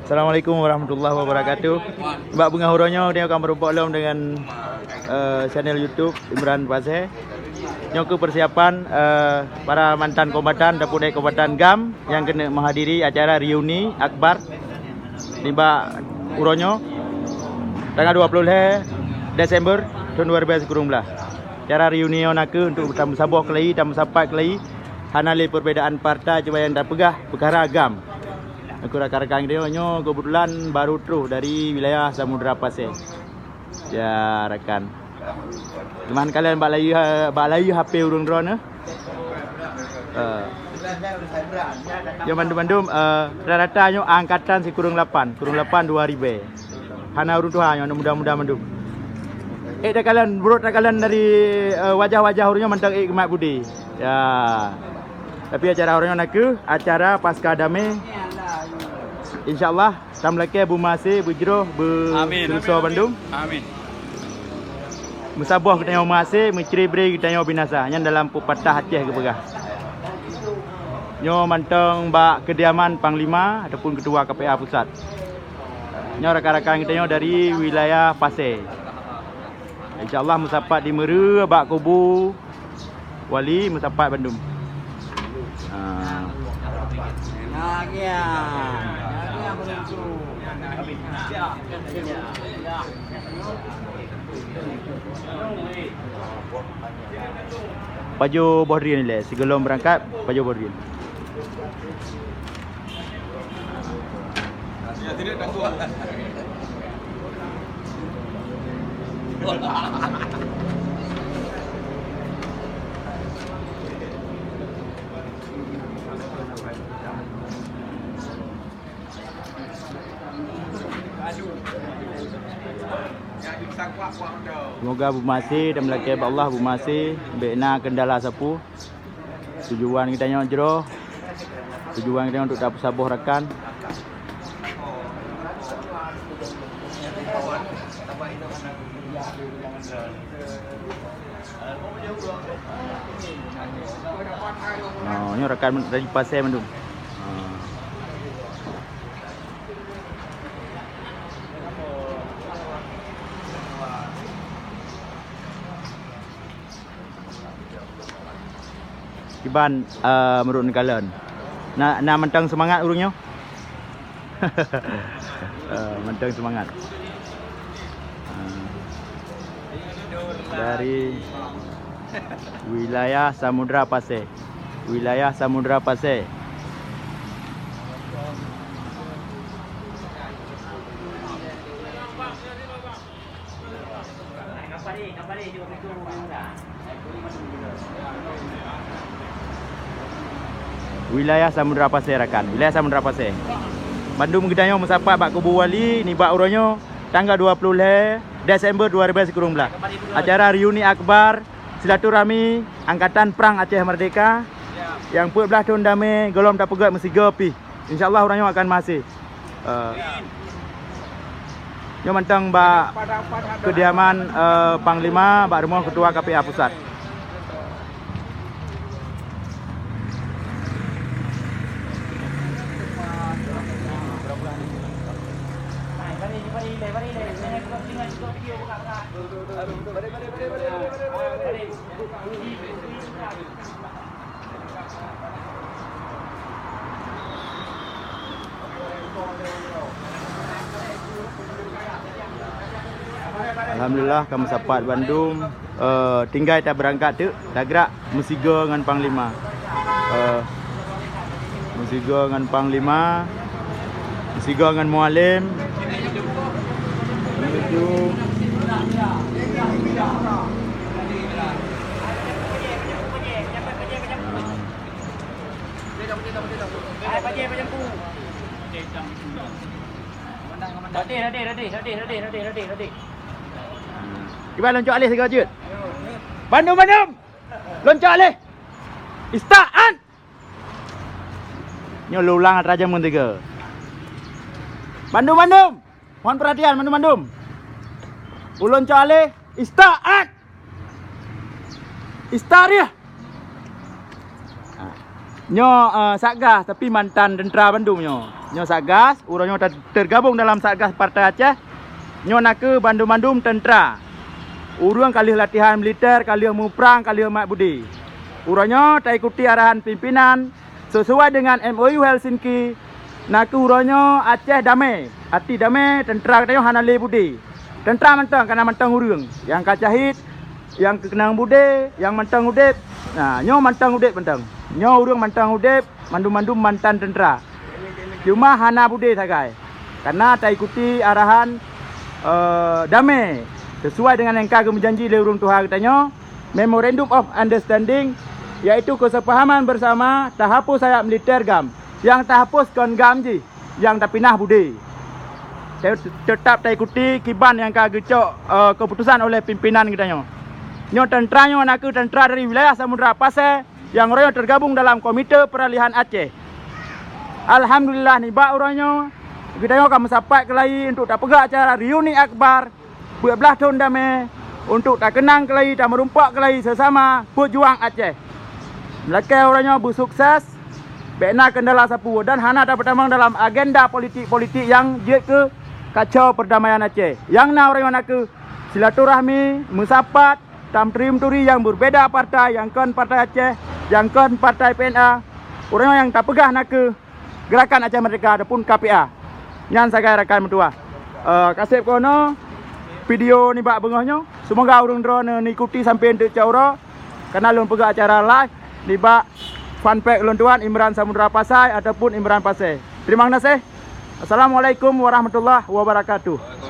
Assalamualaikum warahmatullahi wabarakatuh. Mbak Bunga Huronyo dia akan berubah dengan channel YouTube Imran Pasir. Nyoku persiapan para mantan kombatan dapur dek kombatan GAM yang kena menghadiri acara reuni akbar di Mbak Huronyo tanggal 20 Desember tahun 2019. Acara reunion aku untuk tamu sabuh kelai, tamu sapat kelai, hanali perbedaan partai cuma yang dah pegah perkara GAM. Aku rakan-rakan dia nyo kebetulan baru terus dari wilayah Samudra Pasir. Ya rakan. Teman kalian bak layu HP urung drone ya bandum-bandum rata-rata nyo angkatan si kurung 8 2000. Hana urung tuha nyo mudah-mudah mandum. Dah kalian burut kalian dari wajah-wajah urungnya mantang Mat Budi. Ya. Tapi acara urungnya nak acara pasca damai. InsyaAllah Tamlake Bumase Bujroh Berusaha Bandung. Amin. Musabah kita yang Mase Menceri-beri kita yang binasa. Yang dalam pepatah Aceh ke pegah. Nyo mantang bak kediaman Panglima ataupun Ketua KPA Pusat. Nyo rakan-rakan kita yang dari wilayah Pasir. InsyaAllah musapat di Meru bak kubu Wali musapat Bandung. Baju Bodrin ni sebelum berangkat baju Bodrin. Ya tidak tangguh. Semoga Bumase dan melaki Allah Bumase bina kendala sapu. Tujuan kita yang jero. Tujuan kita untuk dapat sabuh rakan. Ini rakan dari Pasir Bandung. Iban menurut kalian. Nak mentang semangat urungnya. Mentang semangat. Dari wilayah Samudra Pasir. Wilayah Samudra Pasir. Wilayah Samudra Pasir rakan. Wilayah Samudra Pasir. Bandung Gedanyo musapat bak kubu Wali ni bak uronyo tanggal 20 Desember 2019. Acara reuni akbar silaturahmi Angkatan Perang Aceh Merdeka yang 14 tahun damai golom tak pegat mesti gepi. InsyaAllah orangnya akan masih. Yo mantang bak kediaman Panglima bak rumah Ketua KPA Pusat. Alhamdulillah kamu sapat Bandung tinggal tak berangkat tu dah gerak musiga dengan Panglima. Musiga dengan Panglima, musiga dengan Mualim. Radi. Iban loncok alih segala jut. Bandung. Loncok alih. Istaan. Nyo lulang Raja Mun 3. Bandung. Mohon perhatian Bandung. Loncok alih. Istaan. Istariyah. Nyo Satgas tapi mantan tentera Bandung nyo. Nyo Satgas, urang nyo tergabung dalam Satgas Partai Aceh. Nyo nak ke Bandung tentera. Urang kali latihan militer, kali mau perang, kali mak budi. Urang nyo tak ikuti arahan pimpinan sesuai dengan MOU Helsinki. Nak ke urang nyo Aceh damai. Hati damai, tentera katanya hanale budi. Tentera mentang kena mentang urang. Yang kacahit, yang kenang budi, yang mentang udip. Nah, nyo mentang udip mentang. Nyo urang mantang udip, mandum mantan tentera. Cuma hana bude sagai. Karena tak ikuti arahan damai sesuai dengan yang kagum janji oleh urang Tuhan katanya Memorandum of Understanding, iaitu kesepahaman bersama tak hapus sayap militer gam. Yang tak hapus kon gam je, yang tak pinah bude. Saya tetap tak ikuti kiban yang kagum keputusan oleh pimpinan katanya. Nyo tentera nyo nak ke tentera dari wilayah Samudra Pasir yang orangnya tergabung dalam Komite Peralihan Aceh. Alhamdulillah ni bak orangnya kita akan mencapai kelai untuk tak pegak acara reuni akbar 12 tahun damai untuk tak kenang kelai, tak merumpak kelai sesama pejuang Aceh. Melaka orangnya bersukses, bena kendala sapu dan hana dapat tamang dalam agenda politik-politik yang dia ke kacau perdamaian Aceh. Yang na orangnya nak ke silaturahmi, musapat, tam turi yang berbeda partai, yang kan partai Aceh, yang kan partai PNA, orang yang tak pegah nak ke Gerakan Aceh Merdeka ataupun KPA. Nyan sagai rakan mentua. Kasih kono video ni bak bengahnya. Semoga urang drone ni ikuti sampai untuk caura. Karena lun pegah acara live ni bak fun fact lun tuan Imran Samudra Pasai ataupun Imran Pasai. Terima kasih. Assalamualaikum warahmatullahi wabarakatuh.